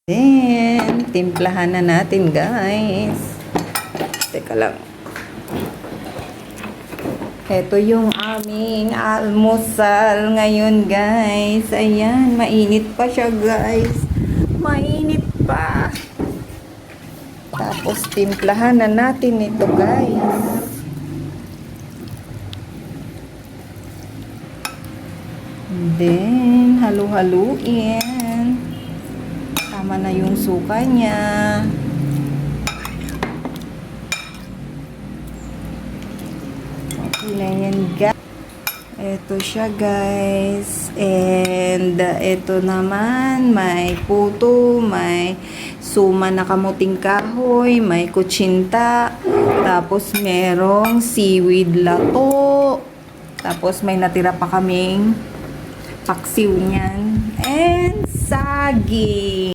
Then, timplahan na natin, guys. Teka lang. Ito yung aming almusal ngayon, guys. Ayan, mainit pa siya, guys. Mainit pa. Tapos, timplahan na natin ito, guys. Then, halu-haluin. Tama na yung suka niya. Okay na yan, guys. Ito siya, guys. And, ito naman, may puto, may suma na kamuting kahoy, may kutsinta, tapos merong seaweed lato, tapos may natira pa kaming paksiw niyan, and saging.